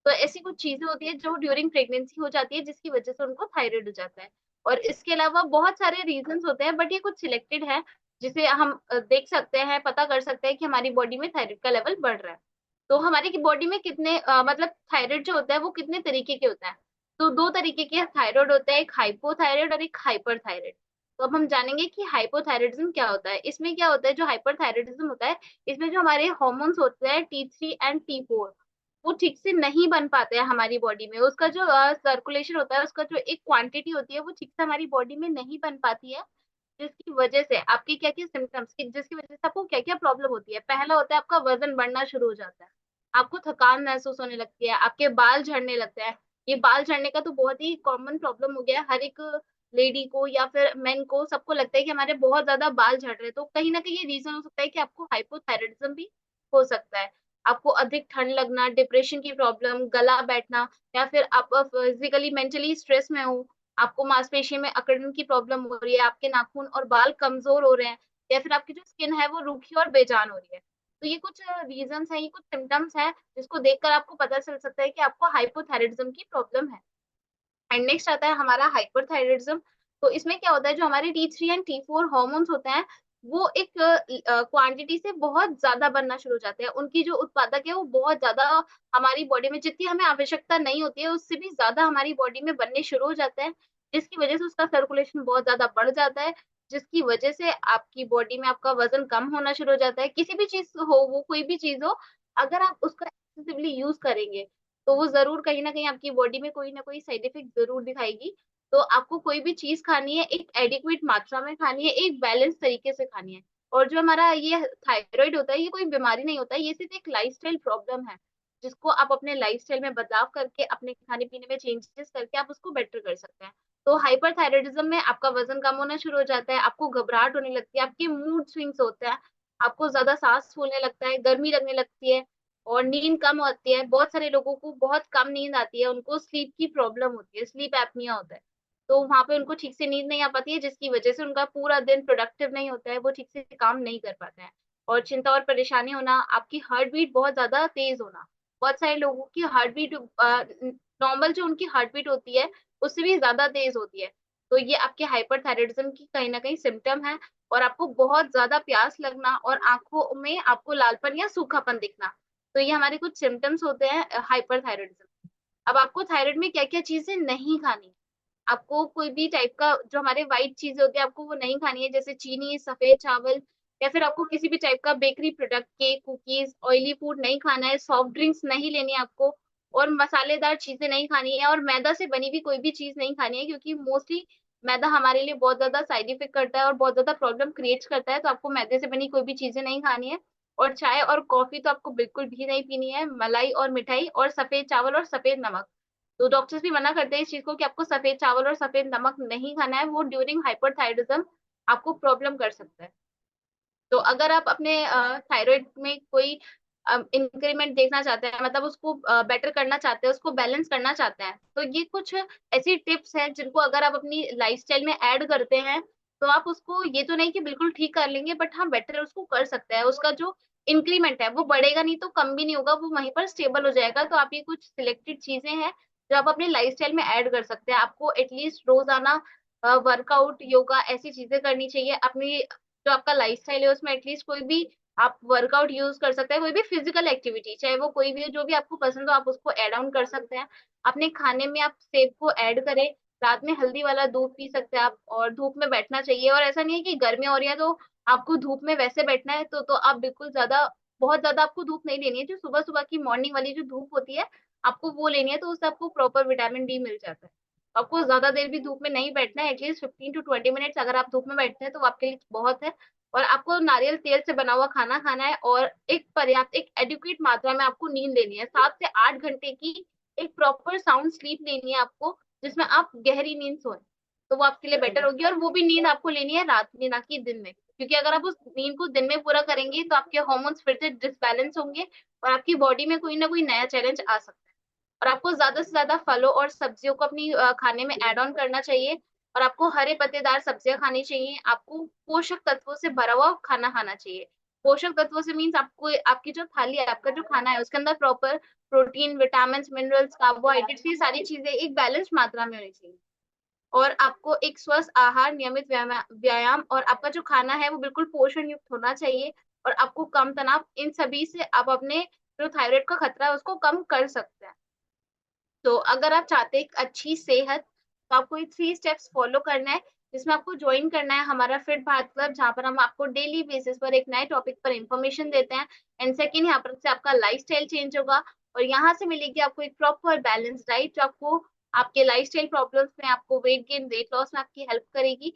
तो ऐसी कुछ चीज़ें होती हैं जो ड्यूरिंग प्रेगनेंसी हो जाती है जिसकी वज़ह से उनको थायराइड हो जाता है। और इसके अलावा बहुत सारे रीज़न्स होते हैं बट ये कुछ सिलेक्टेड है जिसे हम देख सकते हैं, पता कर सकते हैं कि हमारी बॉडी में थायराइड का लेवल बढ़ रहा है। तो हमारी की बॉडी में कितने मतलब थायराइड जो होता है वो कितने तरीके के होता है। तो 2 तरीके के थायराइड होते हैं, एक हाइपोथायराइड और एक हाइपरथायराइड। तो अब हम जानेंगे कि हाइपोथायरायडिज़्म क्या होता है। इसमें क्या होता है जो हाइपरथायरायडिज़्म होता है, इसमें जो हमारे हार्मोन्स होते हैं T3 एंड T4 वो ठीक से नहीं बन पाते हैं हमारी बॉडी में। उसका जो सर्कुलेशन होता है, उसका जो एक क्वांटिटी होती है वो ठीक से हमारी बॉडी में नहीं बन पाती है। जिसकी वजह से आपकी क्या-क्या सिम्पटम्स की जिसकी वजह से आपको क्या-क्या प्रॉब्लम होती है। पहला होता है आपका वज़न बढ़ना शुरू हो जाता है। आपको थकान महसूस होने लगती है, आपके बाल झड़ने लगते हैं। ये बाल झड़ने का तो बहुत ही कॉमन प्रॉब्लम हो गया है। हर एक लेडी को या फिर मेन को सबको लगता है कि हमारे बहुत ज़्यादा बाल झड़ रहे हैं। तो कहीं न कहीं ये रीज़न हो सकता है कि आपको हाइपोथायरायडिज़्म भी हो सकता है। आपको अधिक ठंड लगना, डिप्रेशन की प्रॉब्लम, गला बैठना या फिर आप फिज़िकली, मेंटली स्ट्रेस में हो, आपको मांसपेशी में अकड़न की प्रॉब्लम हो रही है, आपके नाखून और बाल कमज़ोर हो रहे हैं या फिर आपकी जो स्किन है वो रूखी और बेजान हो रही है। तो ये कुछ रीज़न्स हैं, ये कुछ सिम्पटम्स हैं जिसको देखकर आपको पता चल सकता है कि आपको हाइपोथायरायडिज़्म की प्रॉब्लम है। एंड नेक्स्ट आता है हमारा हाइपरथायरायडिज्म। तो इसमें क्या होता है जो हमारे T3 एंड T4 हार्मोन्स होते हैं, वो एक क्वांटिटी से बहुत ज़्यादा बनना शुरू हो जाते हैं। उनकी जो उत्पादक है वो बहुत ज़्यादा हमारी बॉडी में जितनी हमें आवश्यकता नहीं होती है, उससे भी ज़्यादा हमारी बॉडी में बनने शुरू हो जाते हैं, जिसकी वज़ह से उसका सर्कुलेशन बहुत ज़्यादा बढ़ जाता है, जिसकी वज़ह से आपकी बॉडी में आपका वज़न कम होना शुरू हो जाता है। किसी भी चीज़ हो, वो कोई भी चीज़ हो, अगर आप उसका एक्सेसिवली यूज़ करेंगे, तो वो ज़रूर कहीं न कहीं आपकी बॉडी में कोई न कोई साइड इफ़ेक्ट ज़रूर दिखाएगी। तो आपको कोई भी चीज़ खानी है, एक एडिक्वेट मात्रा में खानी है, एक बैलेंस तरीके से खानी है। और जो हमारा ये थायरॉइड होता है, ये कोई बीमारी नहीं होता है, ये सिर्फ़ एक लाइफ़स्टाइल प्रॉब्लम है, जिसको आप अपने लाइफ़स्टाइल में बदलाव करके, अपने खाने-पीने में चेंजेज़ करके आप उसको बेटर कर सकते हैं। तो हाइपरथायरॉइडिज़्म में आपका वज़न कम होना शुरू हो जाता है, आपको घबराहट होने लगती है, आपके मूड स्विंग्स होते हैं, आपको ज़्यादा साँस फूलने लगता है, गर्मी लगने लगती है। और नींद कम होती है, बहुत सारे लोगों को बहुत कम नींद आती है, उनको स्लीप की प्रॉब्लम होती है, स्लीप एपनिया होता है। तो वहाँ पे उनको ठीक से नींद नहीं आ पाती है, जिसकी वजह से उनका पूरा दिन प्रोडक्टिव नहीं होता है, वो ठीक से काम नहीं कर पाते हैं। और चिंता और परेशानी होना, आपकी हार्ट बीट बहुत ज़्यादा तेज़ होना, बहुत सारे लोगों की हार्ट बीट नॉर्मल जो उनकी हार्ट बीट होती है, उससे भी ज़्यादा तेज़ होती है। तो ये आपके हाइपरथायरायडिज़्म की कहीं न कहीं सिम्पटम है और आपको बहुत ज़्यादा प्यास लगना और आँखों में आपको लालपन या सूखापन दिखना। तो ये हमारे कुछ सिम्पटम्स होते हैं हाइपरथायरायडिज़्म। अब आपको थायराइड में क्या-क्या चीज़ें नहीं खानी है। आपको कोई भी टाइप का जो हमारे व्हाइट चीज़ें होती हैं, आपको वो नहीं खानी है, जैसे चीनी, सफ़ेद चावल या फिर आपको किसी भी टाइप का bakery product, cake, cookies, oily food नहीं खाना है, सॉफ्ट ड्रिंक्स नहीं लेनी है आपको और मसालेदार चीज़ें नहीं खानी है और मैदा से बनी हुई कोई भी चीज़ नहीं खानी है क्योंकि मोस्टली मैदा हमारे लिए बहुत ज़्यादा साइड इफ़ेक्ट करता है और बहुत ज़्यादा प्रॉब्लम क्रिएट्स करता है, तो आपको मैदे से बनी कोई भी चीज़ें नहीं खानी है। और चाय और कॉफ़ी तो आपको बिल्कुल भी नहीं पीनी है, मलाई और मिठाई और सफ़ेद चावल और सफ़ेद नमक। तो डॉक्टर्स भी मना करते हैं इस चीज़ को कि आपको सफ़ेद चावल और सफ़ेद नमक नहीं खाना है, वो ड्यूरिंग हाइपरथायरायडिज़्म आपको प्रॉब्लम कर सकता है। तो अगर आप अपने थायरॉइड में कोई इंक्रीमेंट देखना चाहते हैं मतलब उसको बेटर करना चाहते हैं, उसको बैलेंस करना चाहते हैं, तो ये कुछ ऐसी टिप्स हैं जिनको अगर आप अपनी लाइफ़स्टाइल में ऐड करते हैं, तो आप उसको ये तो नहीं कि बिल्कुल ठीक कर लेंगे बट हाँ, बेटर उसको कर सकते हैं। उसका जो इंक्रीमेंट है वो बढ़ेगा नहीं तो कम भी नहीं होगा, वो वहीं पर स्टेबल हो जाएगा। तो आप ये कुछ सिलेक्टेड चीज़ें हैं, जो आप अपनी लाइफ़स्टाइल में ऐड कर सकते हैं। आपको एटलीस्ट रोज़ाना वर्कआउट, योगा ऐसी चीज़ें करनी चाहिए। अपनी जो आपका लाइफ़स्टाइल है उसमें एटलीस्ट कोई भी आप वर्कआउट यूज़ कर सकते हैं, कोई भी फिज़िकल एक्टिविटी, चाहे वो कोई भी हो, जो भी आपको पसंद हो आप उसको ऐड ऑन कर सकते हैं। अपने खाने में आप सेब को ऐड करें, रात में हल्दी वाला दूध पी सकते हैं आप और धूप में बैठना चाहिए और ऐसा नहीं है कि गर्मी हो रही है तो आपको धूप में वैसे बैठना है तो आप बिल्कुल बहुत ज़्यादा आपको धूप नहीं लेनी है, जो सुबह-सुबह की मॉर्निंग वाली जो धूप होती है, आपको वो लेनी है तो उससे आपको प्रॉपर विटामिन डी मिल जाता है। आपको ज़्यादा देर भी धूप में नहीं बैठना है, एटलीस्ट 15 टू 20 मिनट्स अगर आप धूप में बैठते हैं तो वो आपके लिए बहुत है। और आपको नारियल तेल से बना हुआ खाना खाना है और एक पर्याप्त एक एडिक्वेट मात्रा में आपको नींद लेनी है। 7 से 8 घंटे की एक प्रॉपर साउंड स्लीप लेनी है आपको, जिसमें आप गहरी नींद सोएँ। तो वो आपके लिए बेटर होगी और वो भी नींद आपको लेनी है रात में, ना कि दिन में। क्योंकि अगर आप उस नींद को दिन में पूरा करेंगे, तो आपके हार्मोन्स फिर से डिसबैलेंस होंगे और आपकी बॉडी में कोई ना कोई नया चैलेंज आ सकता है। और आपको ज़्यादा से ज़्यादा फलों और सब्जियों को अपनी खाने में ऐड ऑन करना चाहिए और आपको हरे पत्तेदार सब्जियाँ खानी चाहिए, आपको पोषक तत्वों से भरा हुआ खाना खाना चाहिए। पोषक तत्वों से मीन्स आपको आपकी जो थाली है, आपका जो खाना है उसके अंदर proper protein, vitamins, minerals, carbohydrates ये सारी चीजें एक बैलेंस मात्रा में होनी चाहिए। और आपको एक स्वस्थ आहार, नियमित व्यायाम और आपका जो खाना है वो बिल्कुल पोषण युक्त होना चाहिए और आपको कम तनाव, इन सभी से आप अपने जो थायराइड का खतरा है उसको कम कर सकते हैं। तो अगर आप चाहते हैं एक अच्छी सेहत, तो आपको ये 3 स्टेप्स फॉलो करना है, जिसमें आपको जॉइन करना है हमारा फिट भारत क्लब, जहाँ पर हम आपको डेली बेसिस पर एक नए टॉपिक पर इन्फॉर्मेशन देते हैं। एंड सेकंड, यहाँ पर से आपका लाइफ़स्टाइल चेंज होगा और यहाँ से मिलेगी आपको एक प्रॉपर बैलेंस डाइट, जो आपको आपके लाइफ़स्टाइल प्रॉब्लम्स में, आपको वेट गेन, वेट लॉस में आपकी हेल्प करेगी।